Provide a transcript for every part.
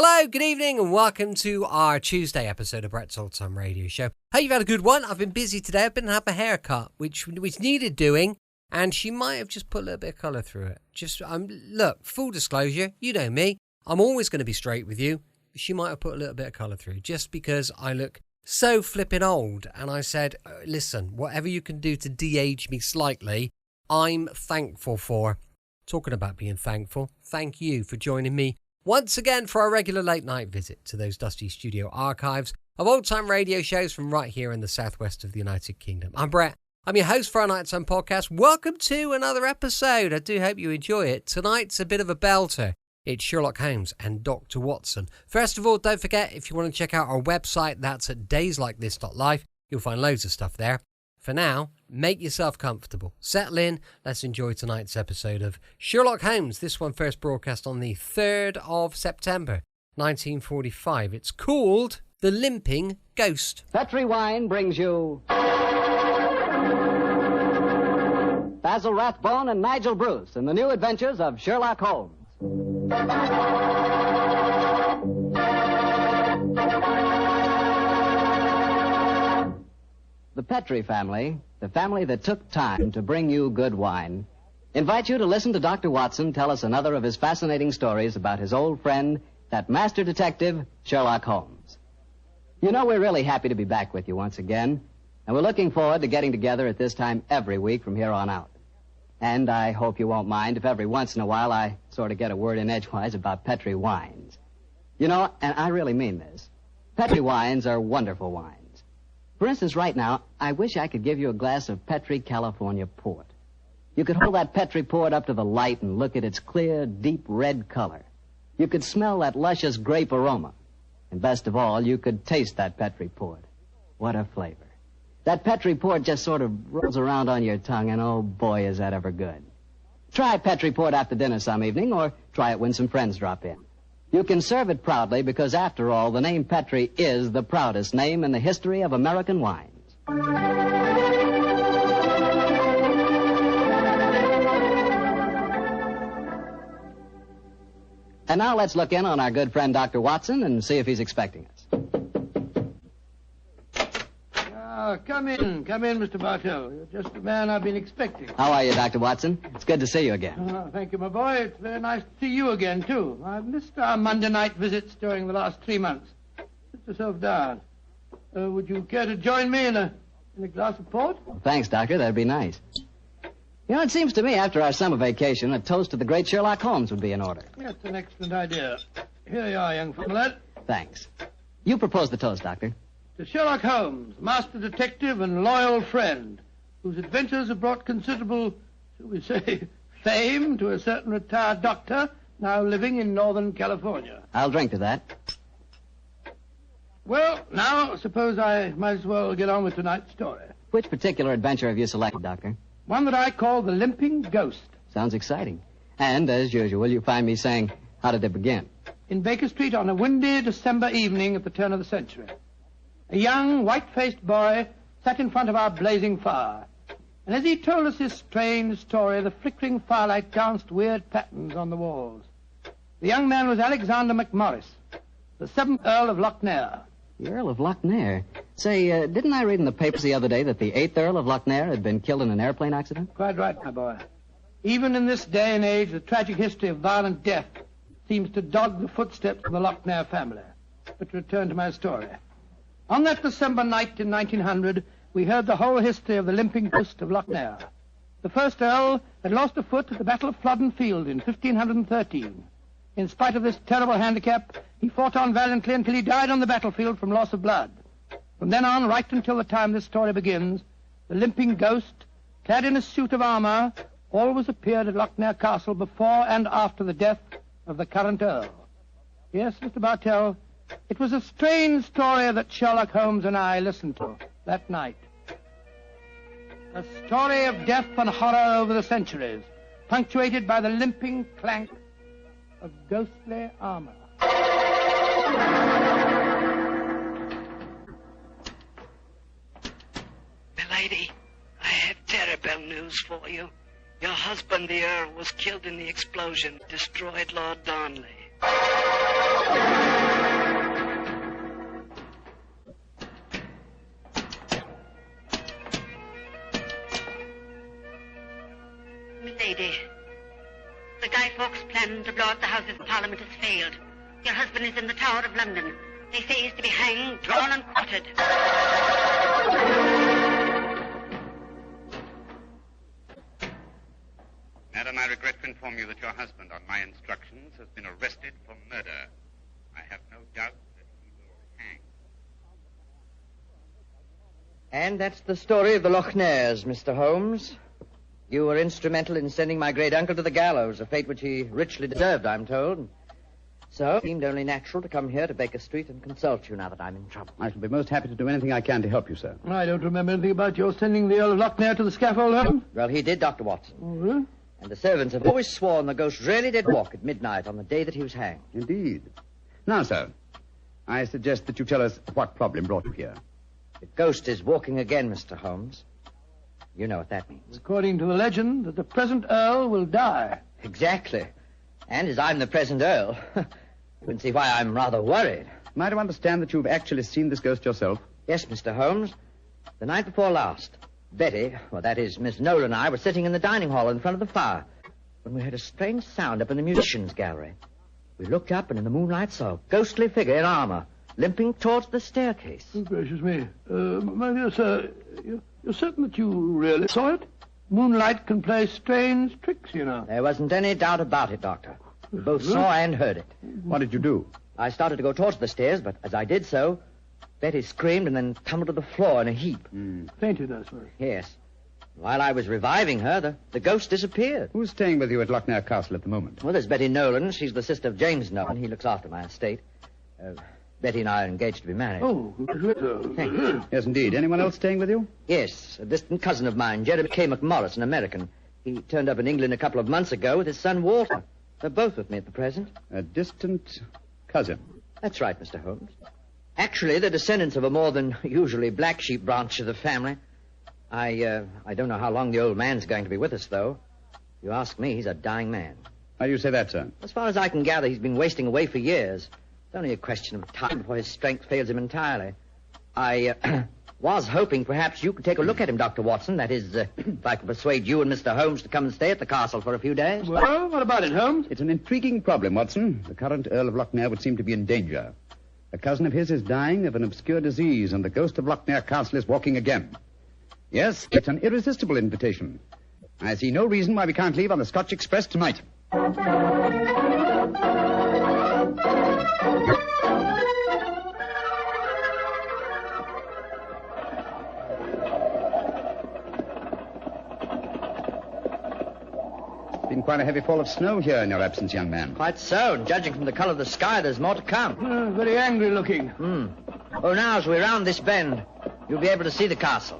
Hello, good evening, and welcome to our Tuesday episode of Brett's Old Time Radio Show. Hey, you've had a good one. I've been busy today. I've been having a haircut, which needed doing, and she might have just put a little bit of colour through it. Look, full disclosure, you know me. I'm always going to be straight with you. She might have put a little bit of colour through, just because I look so flipping old. And I said, listen, whatever you can do to de-age me slightly, I'm thankful for. Talking about being thankful, thank you for joining me once again for our regular late night visit to those dusty studio archives of old time radio shows from right here in the southwest of the United Kingdom. I'm Brett. I'm your host for our Nighttime podcast. Welcome to another episode. I do hope you enjoy it. Tonight's a bit of a belter. It's Sherlock Holmes and Dr. Watson. First of all, don't forget, if you want to check out our website, that's at dayslikethis.life. You'll find loads of stuff there. For now, make yourself comfortable. Settle in. Let's enjoy tonight's episode of Sherlock Holmes. This one first broadcast on the 3rd of September, 1945. It's called The Limping Ghost. Petri Wine brings you Basil Rathbone and Nigel Bruce in the new adventures of Sherlock Holmes. The Petri family, the family that took time to bring you good wine, invite you to listen to Dr. Watson tell us another of his fascinating stories about his old friend, that master detective, Sherlock Holmes. You know, we're really happy to be back with you once again, and we're looking forward to getting together at this time every week from here on out. And I hope you won't mind if every once in a while I sort of get a word in edgewise about Petri wines. You know, and I really mean this, Petri wines are wonderful wines. For instance, right now, I wish I could give you a glass of Petri California port. You could hold that Petri port up to the light and look at its clear, deep red color. You could smell that luscious grape aroma. And best of all, you could taste that Petri port. What a flavor. That Petri port just sort of rolls around on your tongue, and oh boy, is that ever good. Try Petri port after dinner some evening, or try it when some friends drop in. You can serve it proudly because, after all, the name Petri is the proudest name in the history of American wines. And now let's look in on our good friend Dr. Watson and see if he's expecting us. Come in, Mr. Bartell. You're just the man I've been expecting. How are you, Dr. Watson? It's good to see you again. Thank you, my boy. It's very nice to see you again, too. I've missed our Monday night visits during the last 3 months. Sit yourself down. Would you care to join me in a glass of port? Well, thanks, Doctor. That'd be nice. You know, it seems to me after our summer vacation, a toast to the great Sherlock Holmes would be in order. That's an excellent idea. Here you are, young fellow. Thanks. You propose the toast, Doctor. To Sherlock Holmes, master detective and loyal friend, whose adventures have brought considerable, shall we say, fame to a certain retired doctor now living in Northern California. I'll drink to that. Well, now, suppose I might as well get on with tonight's story. Which particular adventure have you selected, Doctor? One that I call The Limping Ghost. Sounds exciting. And, as usual, you find me saying, how did it begin? In Baker Street on a windy December evening at the turn of the century. A young, white-faced boy sat in front of our blazing fire. And as he told us his strange story, the flickering firelight danced weird patterns on the walls. The young man was Alexander McMorris, the 7th Earl of Lochnair. The Earl of Lochnair? Say, didn't I read in the papers the other day that the 8th Earl of Lochnair had been killed in an airplane accident? Quite right, my boy. Even in this day and age, the tragic history of violent death seems to dog the footsteps of the Lochnair family. But to return to my story. On that December night in 1900, we heard the whole history of the Limping Ghost of Lochnair. The first Earl had lost a foot at the Battle of Flodden Field in 1513. In spite of this terrible handicap, he fought on valiantly until he died on the battlefield from loss of blood. From then on, right until the time this story begins, the Limping Ghost, clad in a suit of armor, always appeared at Lochnair Castle before and after the death of the current Earl. Yes, Mr. Bartell, it was a strange story that Sherlock Holmes and I listened to that night. A story of death and horror over the centuries, punctuated by the limping clank of ghostly armor. Milady, I have terrible news for you. Your husband, the Earl, was killed in the explosion that destroyed Lord Darnley. plan to blow up the Houses of Parliament has failed. Your husband is in the Tower of London. They say he's to be hanged, drawn, and quartered. Madam, I regret to inform you that your husband, on my instructions, has been arrested for murder. I have no doubt that he will hang. And that's the story of the Loch Ness, Mr. Holmes. You were instrumental in sending my great-uncle to the gallows, a fate which he richly deserved, I'm told. So it seemed only natural to come here to Baker Street and consult you now that I'm in trouble. I shall be most happy to do anything I can to help you, sir. I don't remember anything about your sending the Earl of Loch Ness to the scaffold, Holmes. Well, he did, Dr. Watson. Oh, And the servants have always sworn the ghost really did walk at midnight on the day that he was hanged. Indeed. Now, sir, I suggest that you tell us what problem brought you here. The ghost is walking again, Mr. Holmes. You know what that means. according to the legend, that the present Earl will die. Exactly. And as I'm the present Earl, you can see why I'm rather worried. Am I to understand that you've actually seen this ghost yourself? Yes, Mr. Holmes. The night before last, Betty, well, that is, Miss Nolan and I were sitting in the dining hall in front of the fire when we heard a strange sound up in the musicians' gallery. We looked up and in the moonlight saw a ghostly figure in armor limping towards the staircase. Oh, gracious me. My dear sir, you're certain that you really saw it? Moonlight can play strange tricks, you know. There wasn't any doubt about it, Doctor. We both saw and heard it. What did you do? I started to go towards the stairs, but as I did so, Betty screamed and then tumbled to the floor in a heap. Fainted, I suppose. Yes. While I was reviving her, the ghost disappeared. Who's staying with you at Loch Ness Castle at the moment? Well, there's Betty Nolan. She's the sister of James Nolan. He looks after my estate. Betty and I are engaged to be married. Oh, Thank you. Yes, indeed. Anyone else staying with you? Yes, a distant cousin of mine, Jeremy K. McMorris, an American. He turned up in England a couple of months ago with his son Walter. They're both with me at the present. A distant cousin. That's right, Mr. Holmes. Actually, they're descendants of a more than usually black sheep branch of the family. I don't know how long the old man's going to be with us, though. If you ask me, he's a dying man. How do you say that, sir? As far as I can gather, he's been wasting away for years. It's only a question of time before his strength fails him entirely. I was hoping perhaps you could take a look at him, Dr. Watson. That is, if I could persuade you and Mr. Holmes to come and stay at the castle for a few days. Well, what about it, Holmes? It's an intriguing problem, Watson. The current Earl of Loch Ness would seem to be in danger. A cousin of his is dying of an obscure disease, and the ghost of Loch Ness Castle is walking again. Yes, it's an irresistible invitation. I see no reason why we can't leave on the Scotch Express tonight. It's been quite a heavy fall of snow here in your absence, young man. Quite so, and judging from the color of the sky, there's more to come. Very angry looking. Oh, now, as we round this bend, you'll be able to see the castle.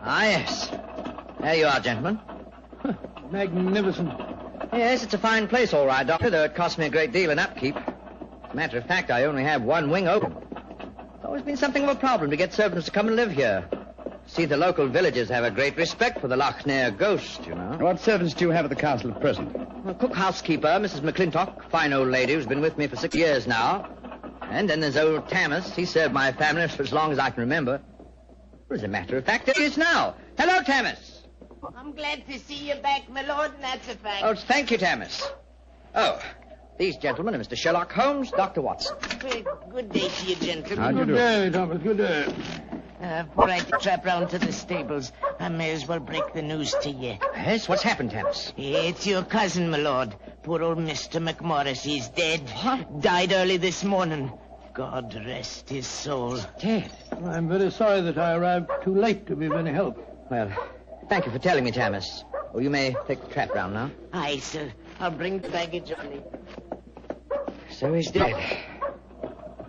Ah, yes. There you are, gentlemen. Magnificent. Yes, it's a fine place, all right, Doctor, though it cost me a great deal in upkeep. As a matter of fact, I only have one wing open. It's always been something of a problem to get servants to come and live here. See, the local villagers have a great respect for the Loch Ness ghost, you know. What servants do you have at the castle at present? Well, cook housekeeper, Mrs. McClintock, fine old lady who's been with me for 6 years now. And then there's old Tammas. He served my family for as long as I can remember. Well, as a matter of fact, there he is now. Hello, Tammas. I'm glad to see you back, my lord, and that's a fact. Oh, thank you, Tammas. Oh, these gentlemen are Mr. Sherlock Holmes, Dr. Watson. Good day to you, gentlemen. How do you Good do? day, Thomas, good day. Before I trap round to the stables, I may as well break the news to you. Yes, what's happened, Tammas? It's your cousin, my lord. Poor old Mr. McMorris. He's dead. Died early this morning. God rest his soul. Dead. I'm very sorry that I arrived too late to be of any help. Well, thank you for telling me, Tammas. Oh, you may take the trap round now. Aye, sir. I'll bring the baggage on me. So he's dead.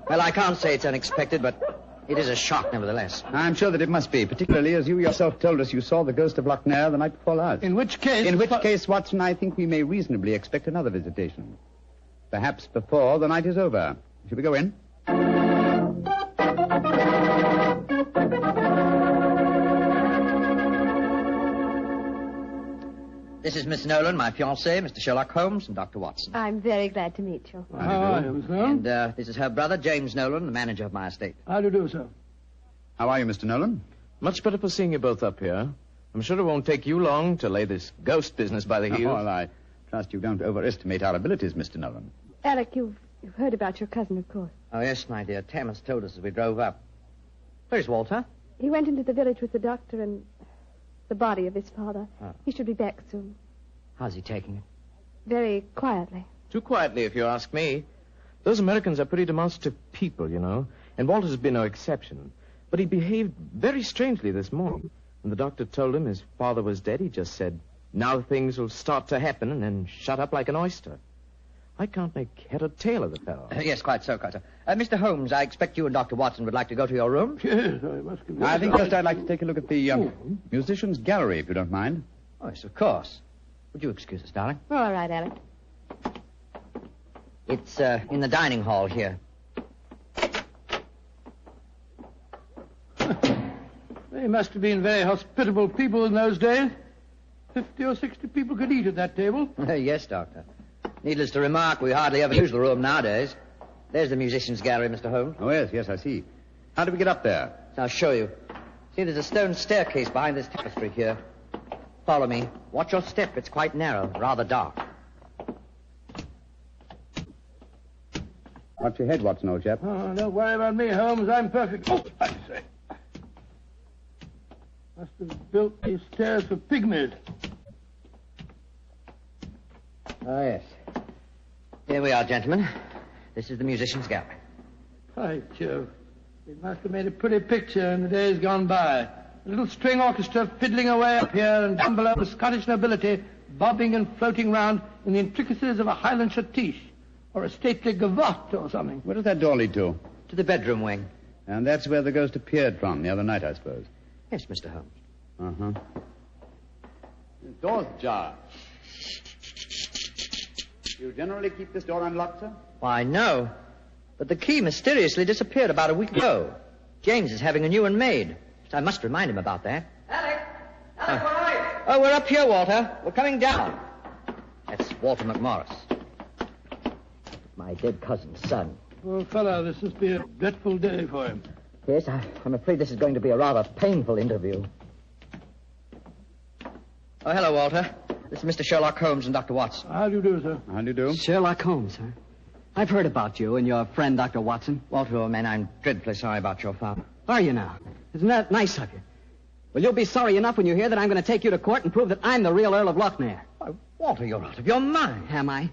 Well, I can't say it's unexpected, but it is a shock, nevertheless. I'm sure that it must be, particularly as you yourself told us you saw the ghost of Loch Ness the night before last. In which case... In which case, Watson, I think we may reasonably expect another visitation. Perhaps before the night is over. Shall we go in? This is Miss Nolan, my fiancé, Mr. Sherlock Holmes, and Dr. Watson. I'm very glad to meet you. How are you, Miss Nolan? And this is her brother, James Nolan, the manager of my estate. How do you do, sir? How are you, Mr. Nolan? Much better for seeing you both up here. I'm sure it won't take you long to lay this ghost business by the heels. Well, I trust you don't overestimate our abilities, Mr. Nolan. Alec, you've heard about your cousin, of course. Oh, yes, my dear. Tammas told us as we drove up. Where's Walter? He went into the village with the doctor and the body of his father. Oh. He should be back soon. How's he taking it? Very quietly. Too quietly, if you ask me. Those Americans are pretty demonstrative people, you know, and Walter's been no exception. But he behaved very strangely this morning. When the doctor told him his father was dead, he just said, now things will start to happen, and then shut up like an oyster. I can't make head or tail of the fellow. Yes, quite so, quite so. Mr. Holmes, I expect you and Dr. Watson would like to go to your room. Yes, I must confess. I think first I'd like to take a look at the musicians' gallery, if you don't mind. Oh, yes, of course. Would you excuse us, darling? All right, Alec. It's in the dining hall here. They must have been very hospitable people in those days. 50 or 60 people could eat at that table. Yes, Doctor. Needless to remark, we hardly ever use the room nowadays. There's the musicians' gallery, Mr. Holmes. Oh, yes, I see. How do we get up there? I'll show you. See, there's a stone staircase behind this tapestry here. Follow me. Watch your step. It's quite narrow, rather dark. Watch your head, Watson, old chap. Oh, don't worry about me, Holmes. I'm perfect. Oh, I say. Must have built these stairs for pygmies. Oh, yes. Here we are, gentlemen. This is the musicians' gallery. By Jove. It must have made a pretty picture in the days gone by. A little string orchestra fiddling away up here, and down below the Scottish nobility bobbing and floating round in the intricacies of a Highland schottische, or a stately gavotte or something. Where does that door lead to? To the bedroom wing. And that's where the ghost appeared from the other night, I suppose. Yes, Mr. Holmes. Uh-huh. The door's ajar. You generally keep this door unlocked, sir? Why, no. But the key mysteriously disappeared about a week ago. James is having a new one made. I must remind him about that. Alec, where are you? Oh, we're up here, Walter. We're coming down. That's Walter McMorris. My dead cousin's son. Poor fellow, this must be a dreadful day for him. Yes, I'm afraid this is going to be a rather painful interview. Oh, hello, Walter. This is Mr. Sherlock Holmes and Dr. Watson. How do you do, sir? How do you do? Sherlock Holmes, sir. I've heard about you and your friend, Dr. Watson. Walter, old man, I'm dreadfully sorry about your father. Are you now? Isn't that nice of you? Well, you'll be sorry enough when you hear that I'm going to take you to court and prove that I'm the real Earl of Lochnair. Why, Walter, you're out of your mind. Am I?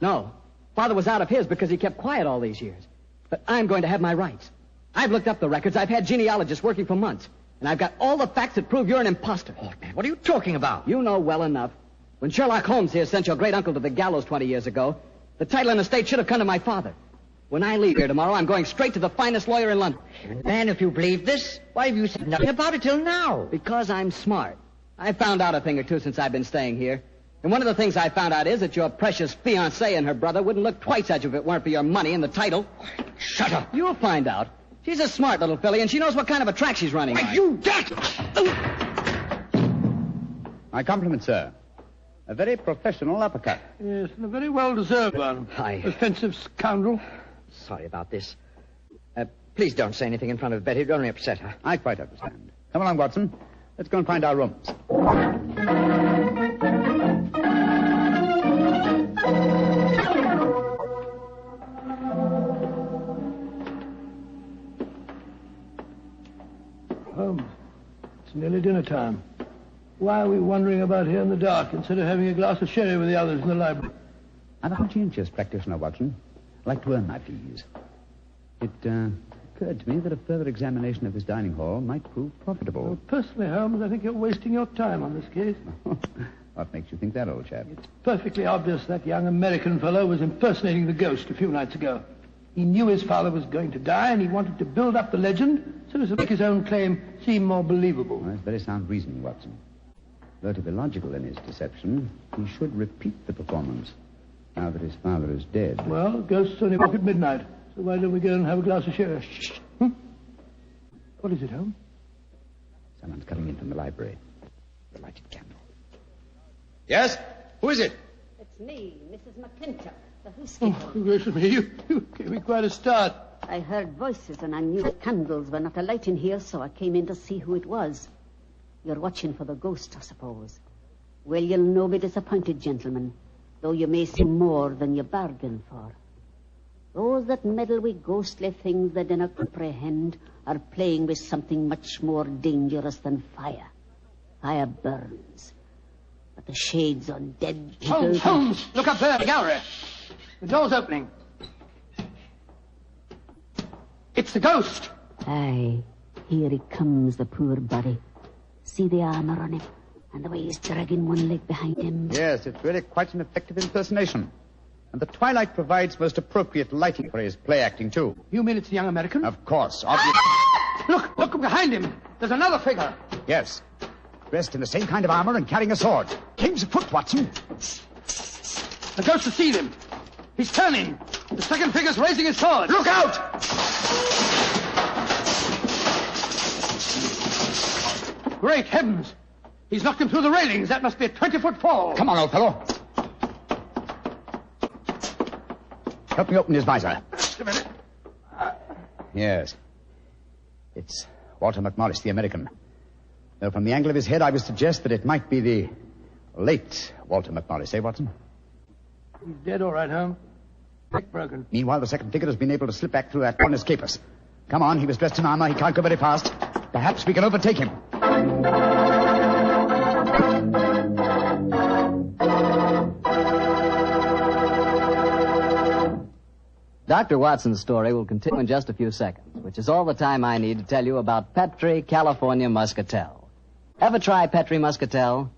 No. Father was out of his because he kept quiet all these years. But I'm going to have my rights. I've looked up the records. I've had genealogists working for months. And I've got all the facts that prove you're an imposter. Oh, man, what are you talking about? You know well enough. When Sherlock Holmes here sent your great-uncle to the gallows 20 years ago, the title and estate should have come to my father. When I leave here tomorrow, I'm going straight to the finest lawyer in London. Man, if you believe this, why have you said nothing about it till now? Because I'm smart. I've found out a thing or two since I've been staying here. And one of the things I found out is that your precious fiancée and her brother wouldn't look twice at you if it weren't for your money and the title. Shut up. You'll find out. She's a smart little filly, and she knows what kind of a track she's running on. You dat! My compliments, sir. A very professional uppercut. Yes, and a very well-deserved one. Offensive scoundrel. Sorry about this. Please don't say anything in front of Betty. It'd only upset her. I quite understand. Come along, Watson. Let's go and find our rooms. Holmes, it's nearly dinner time. Why are we wandering about here in the dark instead of having a glass of sherry with the others in the library? I'm a conscientious practitioner, Watson. I like to earn my fees. It occurred to me that a further examination of this dining hall might prove profitable. Well, personally, Holmes, I think you're wasting your time on this case. What makes you think that, old chap? It's perfectly obvious that young American fellow was impersonating the ghost a few nights ago. He knew his father was going to die, and he wanted to build up the legend so as to make his own claim seem more believable. Well, that's very sound reasoning, Watson. Though to be logical in his deception, he should repeat the performance now that his father is dead. Well, ghosts only walk at midnight, so why don't we go and have a glass of sherry? Shh. What is it, Holmes? Someone's coming in from the library. The lighted candle. Yes? Who is it? It's me, Mrs. McClintock, the housekeeper. Oh, gracious me, you gave me quite a start. I heard voices and I knew the candles were not alight in here, so I came in to see who it was. You're watching for the ghost, I suppose. Well, you'll no be disappointed, gentlemen. though you may see more than you bargain for. Those that meddle with ghostly things they dinna comprehend are playing with something much more dangerous than fire. Fire burns, but the shades on dead people... Holmes! Look up there, the gallery. The door's opening. It's the ghost. Aye, here he comes, the poor body. See the armor on him, and the way he's dragging one leg behind him. Yes, it's really quite an effective impersonation. And the twilight provides most appropriate lighting for his play acting, too. You mean it's the young American? Of course, obviously. Look behind him. There's another figure. Yes. Dressed in the same kind of armor and carrying a sword. King's foot, Watson. The ghost has seen him. He's turning. The second figure's raising his sword. Look out! Great heavens. He's knocked him through the railings. That must be a 20-foot fall. Come on, old fellow. Help me open his visor. Just a minute. Yes. It's Walter McMorris, the American. Now, from the angle of his head, I would suggest that it might be the late Walter McMorris, eh, Watson? He's dead, all right, Holmes. Neck broken. Meanwhile, the second figure has been able to slip back through that door and escape us. Come on, he was dressed in armor. He can't go very fast. Perhaps we can overtake him. Dr. Watson's story will continue in just a few seconds, which is all the time I need to tell you about Petri California Muscatel. Ever try Petri Muscatel?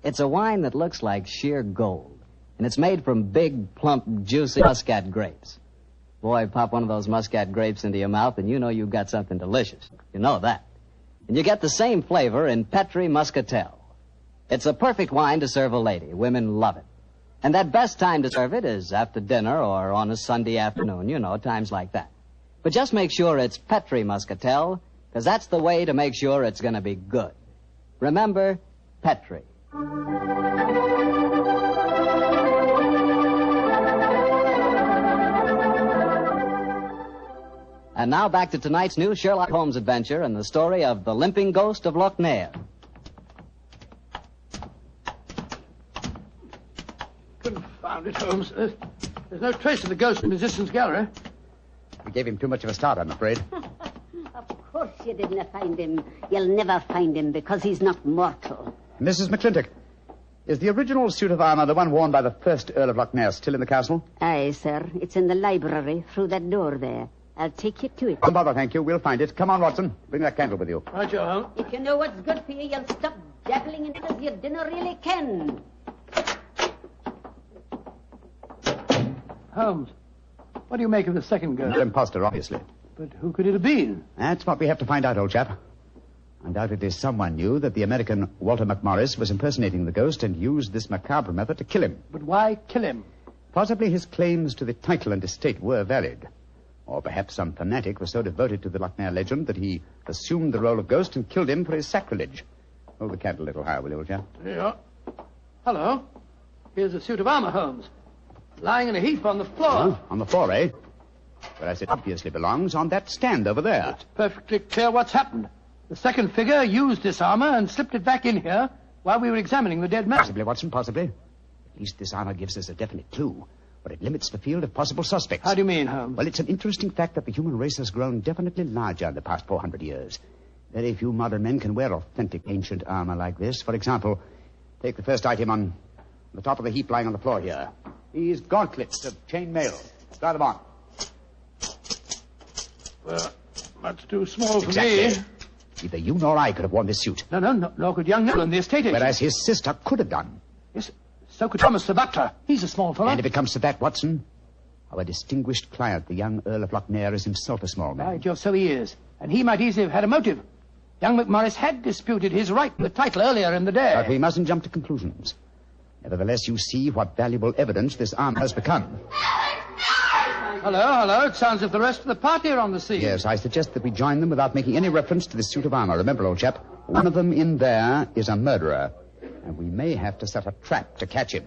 It's a wine that looks like sheer gold, and it's made from big, plump, juicy Muscat grapes. Boy, pop one of those Muscat grapes into your mouth, and you know you've got something delicious. You know that. And you get the same flavor in Petri Muscatel. It's a perfect wine to serve a lady. Women love it. And that best time to serve it is after dinner or on a Sunday afternoon, you know, times like that. But just make sure it's Petri Muscatel, because that's the way to make sure it's going to be good. Remember, Petri. And now back to tonight's new Sherlock Holmes adventure and the story of the Limping Ghost of Lochnair. Confound it, Holmes. There's no trace of the ghost in the Musician's Gallery. We gave him too much of a start, I'm afraid. Of course you didn't find him. You'll never find him because he's not mortal. Mrs. McClintock, is the original suit of armor the one worn by the first Earl of Lochnair still in the castle? Aye, sir. It's in the library through that door there. I'll take you to it. Don't bother, thank you. We'll find it. Come on, Watson. Bring that candle with you. Right, Joe, Holmes. If you know what's good for you, you'll stop dabbling in it as you dinner really can. Holmes, what do you make of the second ghost? An imposter, obviously. But who could it have been? That's what we have to find out, old chap. Undoubtedly someone knew that the American Walter McMorris was impersonating the ghost and used this macabre method to kill him. But why kill him? Possibly his claims to the title and estate were valid. Or perhaps some fanatic was so devoted to the Lochnair legend that he assumed the role of ghost and killed him for his sacrilege. Hold the candle a little higher, will you, old chap? Yeah. Hello. Here's a suit of armor, Holmes. Lying in a heap on the floor. Oh, on the floor, eh? Whereas it obviously belongs on that stand over there. It's perfectly clear what's happened. The second figure used this armor and slipped it back in here while we were examining the dead man. Possibly, Watson, possibly. At least this armor gives us a definite clue, but it limits the field of possible suspects. How do you mean, Holmes? Well, it's an interesting fact that the human race has grown definitely larger in the past 400 years. Very few modern men can wear authentic ancient armor like this. For example, take the first item on the top of the heap lying on the floor here. These gauntlets of chain mail. Try them on. Well, that's too small for Exactly. me. Neither you nor I could have worn this suit. No, nor could young Neville, the estate agent. Whereas his sister could have done. Yes, so could Thomas the butler. He's a small fellow. And if it comes to that, Watson, our distinguished client, the young Earl of Lochnair, is himself a small man. By Jove, so he is. And he might easily have had a motive. Young McMorris had disputed his right to the title earlier in the day. But we mustn't jump to conclusions. Nevertheless, you see what valuable evidence this armor has become. Hello. It sounds as if the rest of the party are on the scene. Yes, I suggest that we join them without making any reference to this suit of armor. Remember, old chap, one of them in there is a murderer, and we may have to set a trap to catch him.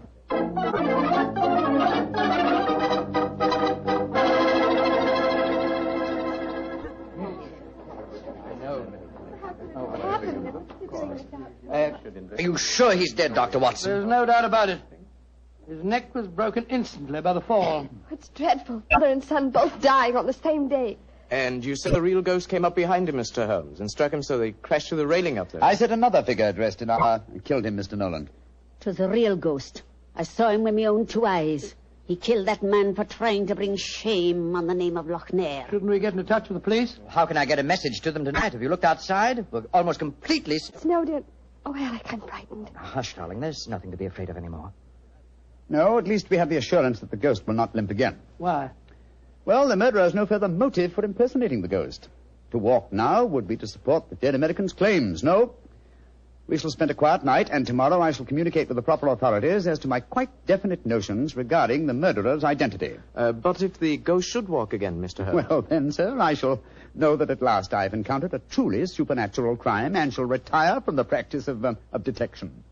Are you sure he's dead, Dr. Watson? There's no doubt about it. His neck was broken instantly by the fall. It's dreadful. Father and son both dying on the same day. And you said the real ghost came up behind him, Mr. Holmes, and struck him so they crashed through the railing up there. I said another figure dressed in armor killed him, Mr. Nolan. 'Twas a real ghost. I saw him with my own 2 eyes. He killed that man for trying to bring shame on the name of Lochnair. Shouldn't we get into touch with the police? How can I get a message to them tonight? Have you looked outside? We're almost completely... Snowden. Oh, Alec, I'm frightened. Hush, darling. There's nothing to be afraid of anymore. No, at least we have the assurance that the ghost will not limp again. Why? Well, the murderer has no further motive for impersonating the ghost. To walk now would be to support the dead American's claims. No. We shall spend a quiet night, and tomorrow I shall communicate with the proper authorities as to my quite definite notions regarding the murderer's identity. But if the ghost should walk again, Mr. Holmes? Well, then, sir, I shall know that at last I've encountered a truly supernatural crime and shall retire from the practice of detection.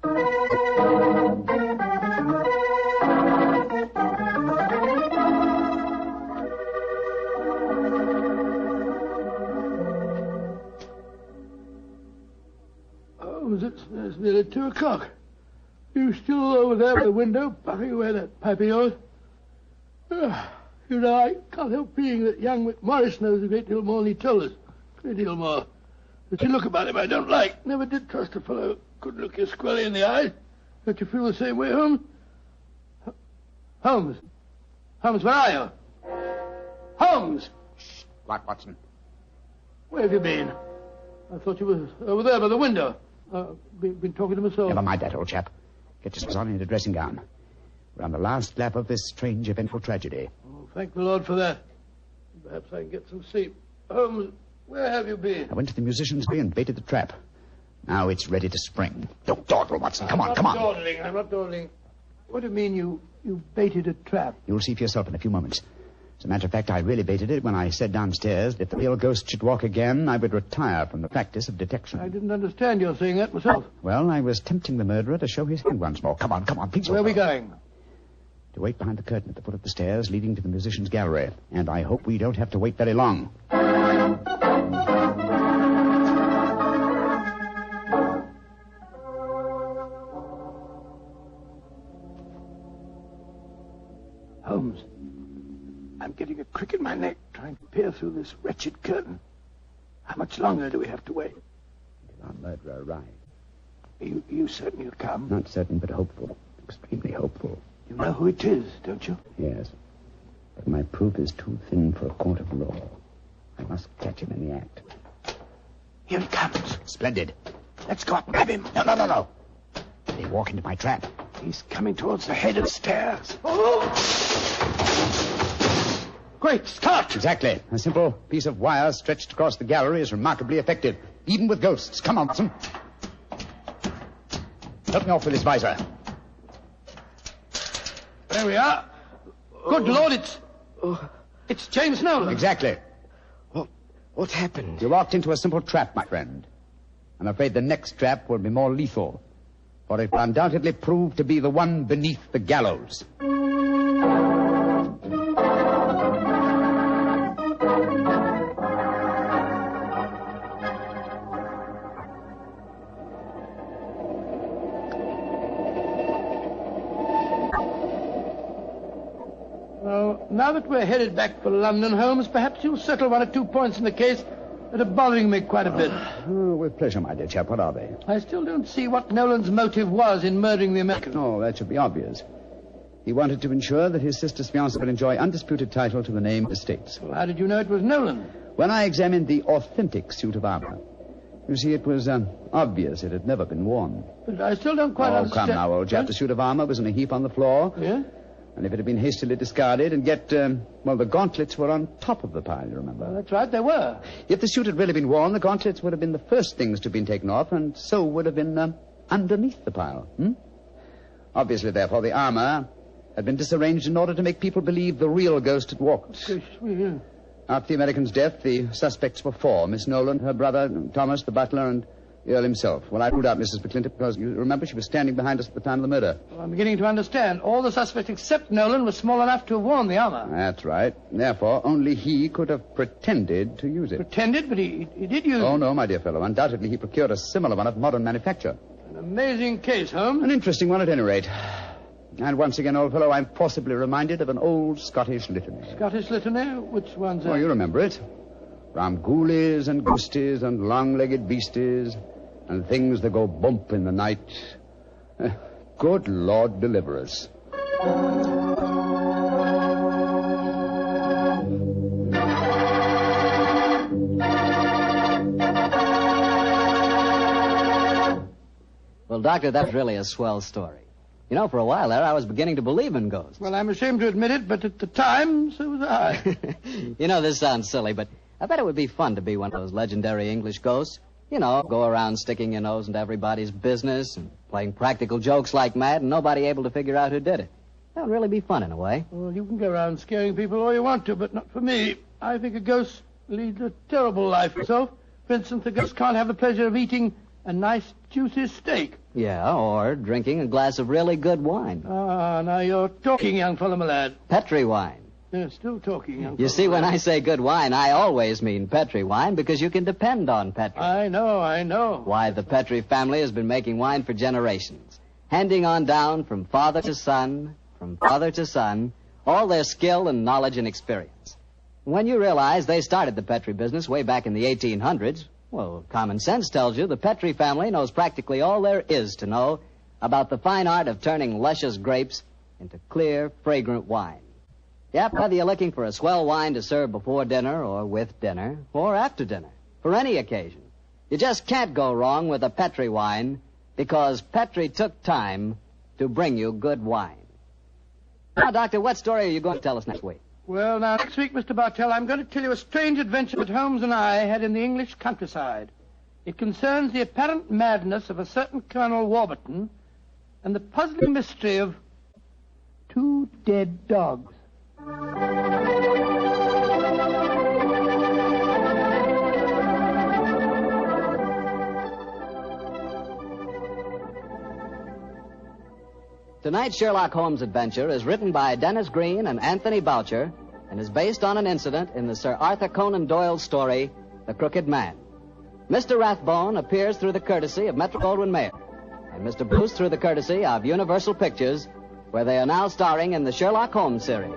It's nearly 2 o'clock. You still over there by the window, puffing away that pipe of yours? You know, I can't help feeling that young McMorris knows a great deal more than he told us. A great deal more. There's a look about him I don't like. Never did trust a fellow who couldn't look you squarely in the eye. Don't you feel the same way, Holmes? Holmes? Holmes, where are you? Holmes! Shh. What, Watson? Where have you been? I thought you were over there by the window. Been talking to myself. Never mind that, old chap. Get yourself on in a dressing gown. We're on the last lap of this strange, eventful tragedy. Oh, thank the Lord for that. Perhaps I can get some sleep. Holmes, where have you been? I went to the musician's bay and baited the trap. Now it's ready to spring. Don't dawdle, Watson. Come on, come on. I'm not dawdling. What do you mean you baited a trap? You'll see for yourself in a few moments. As a matter of fact, I really baited it when I said downstairs that if the real ghost should walk again, I would retire from the practice of detection. I didn't understand your saying that myself. Well, I was tempting the murderer to show his hand once more. Come on, please. Where are we going? To wait behind the curtain at the foot of the stairs leading to the musician's gallery. And I hope we don't have to wait very long. Holmes, I'm getting a crick in my neck trying to peer through this wretched curtain. How much longer do we have to wait? Until our murderer arrives. You certain he'll come? Not certain, but hopeful. Extremely hopeful. You know who it is, don't you? Yes. But my proof is too thin for a court of law. I must catch him in the act. Here he comes. Splendid. Let's go up and grab him. No. They walk into my trap. He's coming towards the head of the stairs. Oh! Great Scott! Exactly. A simple piece of wire stretched across the gallery is remarkably effective, even with ghosts. Come on, Watson. Help me off with this visor. There we are. Good Lord, it's James Nolan. Exactly. What happened? You walked into a simple trap, my friend. I'm afraid the next trap will be more lethal, for it will undoubtedly prove to be the one beneath the gallows. Well, now that we're headed back for London, Holmes, perhaps you'll settle 1 or 2 points in the case that are bothering me quite a bit. Oh, with pleasure, my dear chap. What are they? I still don't see what Nolan's motive was in murdering the American. Oh, that should be obvious. He wanted to ensure that his sister's fiancé would enjoy undisputed title to the named estates. Well, how did you know it was Nolan? When I examined the authentic suit of armor, you see, it was obvious it had never been worn. But I still don't quite understand. Oh, come now, old chap. The suit of armor was in a heap on the floor. Yeah? And if it had been hastily discarded, and yet, the gauntlets were on top of the pile, you remember? Well, that's right, they were. If the suit had really been worn, the gauntlets would have been the first things to have been taken off, and so would have been underneath the pile. Obviously, therefore, the armor had been disarranged in order to make people believe the real ghost had walked. Yeah. After the American's death, the suspects were 4. Miss Nolan, her brother, Thomas, the butler, and the Earl himself. Well, I ruled out Mrs. McClintock because, you remember, she was standing behind us at the time of the murder. Well, I'm beginning to understand. All the suspects except Nolan were small enough to have worn the armor. That's right. Therefore, only he could have pretended to use it. Pretended? But he did use it. Oh, no, my dear fellow. Undoubtedly, he procured a similar one of modern manufacture. An amazing case, Holmes. An interesting one, at any rate. And once again, old fellow, I'm forcibly reminded of an old Scottish litany. Scottish litany? Which one's that? Oh, you remember it. From ghoulies and ghosties and long-legged beasties and things that go bump in the night. Good Lord, deliver us. Well, Doctor, that's really a swell story. You know, for a while there, I was beginning to believe in ghosts. Well, I'm ashamed to admit it, but at the time, so was I. You know, this sounds silly, but I bet it would be fun to be one of those legendary English ghosts. You know, go around sticking your nose into everybody's business and playing practical jokes like mad and nobody able to figure out who did it. That would really be fun in a way. Well, you can go around scaring people all you want to, but not for me. I think a ghost leads a terrible life herself. For instance, a ghost can't have the pleasure of eating a nice, juicy steak. Yeah, or drinking a glass of really good wine. Ah, now you're talking, young fellow, my lad. Petri wine. Yeah, still talking, young fellow. You see, when I say good wine, I always mean Petri wine because you can depend on Petri. I know. Why, the Petri family has been making wine for generations, handing on down from father to son, all their skill and knowledge and experience. When you realize they started the Petri business way back in the 1800s, well, common sense tells you the Petri family knows practically all there is to know about the fine art of turning luscious grapes into clear, fragrant wine. Yep, whether you're looking for a swell wine to serve before dinner or with dinner or after dinner, for any occasion, you just can't go wrong with a Petri wine because Petri took time to bring you good wine. Now, Doctor, what story are you going to tell us next week? Well, now, next week, Mr. Bartell, I'm going to tell you a strange adventure that Holmes and I had in the English countryside. It concerns the apparent madness of a certain Colonel Warburton and the puzzling mystery of 2 dead dogs. Tonight's Sherlock Holmes adventure is written by Dennis Green and Anthony Boucher and is based on an incident in the Sir Arthur Conan Doyle story, The Crooked Man. Mr. Rathbone appears through the courtesy of Metro-Goldwyn-Mayer, and Mr. Bruce through the courtesy of Universal Pictures, where they are now starring in the Sherlock Holmes series.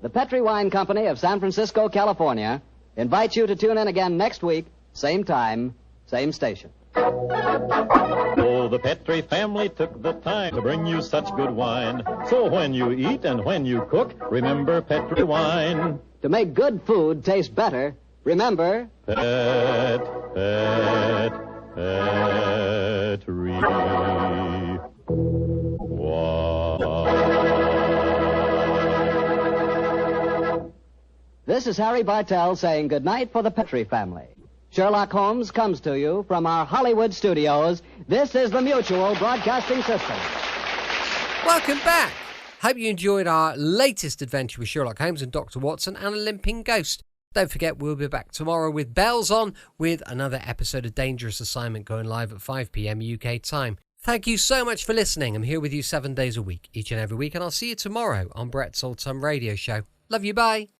The Petri Wine Company of San Francisco, California, invites you to tune in again next week, same time, same station. Oh, the Petri family took the time to bring you such good wine. So when you eat and when you cook, remember Petri wine. To make good food taste better, remember... Petri wine. This is Harry Bartell saying goodnight for the Petri family. Sherlock Holmes comes to you from our Hollywood studios. This is the Mutual Broadcasting System. Welcome back. Hope you enjoyed our latest adventure with Sherlock Holmes and Dr. Watson and a limping ghost. Don't forget, we'll be back tomorrow with bells on with another episode of Dangerous Assignment going live at 5 p.m. UK time. Thank you so much for listening. I'm here with you 7 days a week, each and every week, and I'll see you tomorrow on Brett's Old Time Radio Show. Love you, bye.